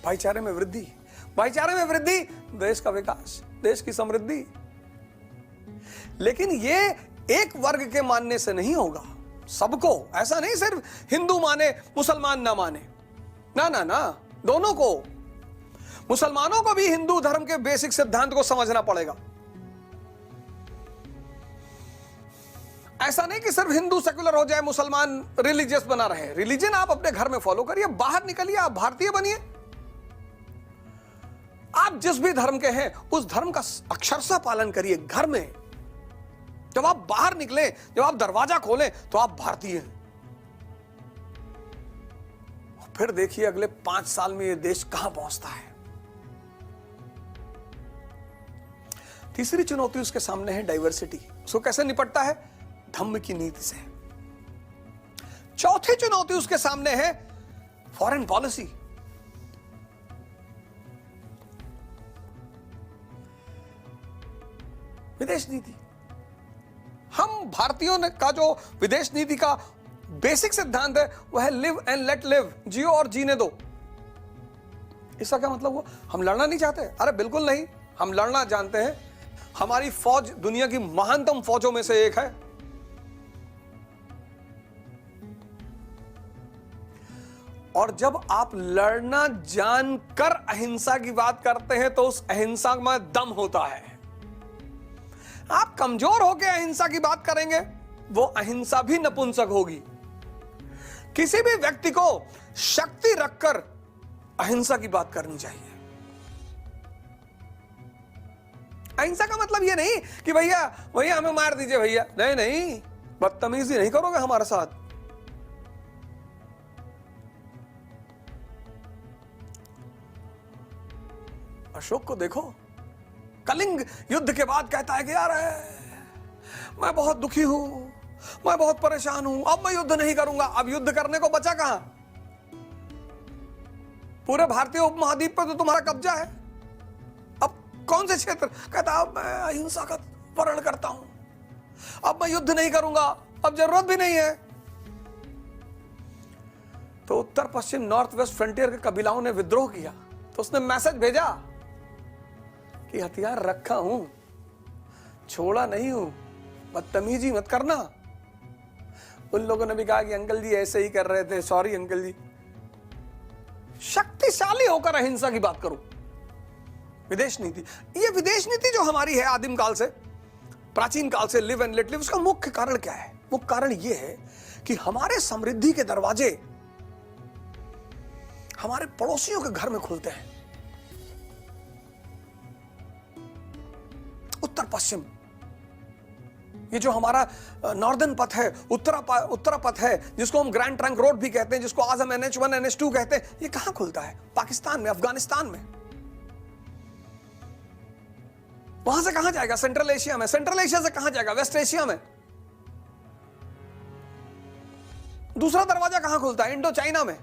भाईचारे में वृद्धि, भाईचारे में वृद्धि देश का विकास, देश की समृद्धि। लेकिन ये एक वर्ग के मानने से नहीं होगा, सबको। ऐसा नहीं सिर्फ हिंदू माने मुसलमान ना माने, ना ना ना, दोनों को। मुसलमानों को भी हिंदू धर्म के बेसिक सिद्धांत को समझना पड़ेगा। ऐसा नहीं कि सिर्फ हिंदू सेकुलर हो जाए, मुसलमान रिलीजियस बना रहे। रिलीजन आप अपने घर में फॉलो करिए, बाहर निकलिए, आप भारतीय बनिए। आप जिस भी धर्म के हैं उस धर्म का अक्षरशः पालन करिए घर में। जब आप बाहर निकले, जब आप दरवाजा खोलें तो आप भारतीय हैं। फिर देखिए अगले 5 साल में ये देश कहां पहुंचता है। तीसरी चुनौती उसके सामने है डाइवर्सिटी। उसको कैसे निपटता है? धम्म की नीति से। चौथी चुनौती उसके सामने है फॉरेन पॉलिसी। विदेश नीति। हम भारतीयों का जो विदेश नीति का बेसिक सिद्धांत है वह है लिव एंड लेट लिव, जियो और जीने दो। इसका क्या मतलब हुआ? हम लड़ना नहीं चाहते? अरे बिल्कुल नहीं, हम लड़ना जानते हैं। हमारी फौज दुनिया की महानतम फौजों में से एक है। और जब आप लड़ना जानकर अहिंसा की बात करते हैं तो उस अहिंसा में दम होता है। आप कमजोर होकर अहिंसा की बात करेंगे, वो अहिंसा भी नपुंसक होगी। किसी भी व्यक्ति को शक्ति रखकर अहिंसा की बात करनी चाहिए। अहिंसा का मतलब ये नहीं कि भैया भैया हमें मार दीजिए भैया, नहीं नहीं, बदतमीजी नहीं करोगे हमारे साथ। अशोक को देखो, कलिंग युद्ध के बाद कहता है कि यार मैं बहुत दुखी हूं, मैं बहुत परेशान हूं, अब मैं युद्ध नहीं करूंगा। अब युद्ध करने को बचा कहां? पूरे भारतीय उपमहाद्वीप पर तो तुम्हारा कब्जा है। अब कौन से क्षेत्र? कहता अब मैं अहिंसा का वर्ण करता हूं, अब मैं युद्ध नहीं करूंगा, अब जरूरत भी नहीं है। तो उत्तर पश्चिम नॉर्थ वेस्ट फ्रंटियर के कबीलाओं ने विद्रोह किया, तो उसने मैसेज भेजा कि हथियार रखा हूं, छोड़ा नहीं हूं, बदतमीजी मत करना। उन लोगों ने भी कहा कि अंकल जी ऐसे ही कर रहे थे, सॉरी अंकल जी। शक्तिशाली होकर अहिंसा की बात करो। विदेश नीति, ये विदेश नीति जो हमारी है आदिम काल से, प्राचीन काल से, लिव एंड लेट लिव, उसका मुख्य कारण क्या है? मुख्य कारण यह है कि हमारे समृद्धि के दरवाजे हमारे पड़ोसियों के घर में खुलते हैं। उत्तर पश्चिम, ये जो हमारा नॉर्दर्न पथ है, उत्तरा पथ है, जिसको हम ग्रैंड ट्रंक रोड भी कहते हैं, जिसको आज हम NH1 NH2 कहते हैं, ये कहां खुलता है? पाकिस्तान में, अफगानिस्तान में। वहां से कहां जाएगा? सेंट्रल एशिया में। सेंट्रल एशिया से कहां जाएगा? वेस्ट एशिया में। दूसरा दरवाजा कहां खुलता है? इंडो चाइना में।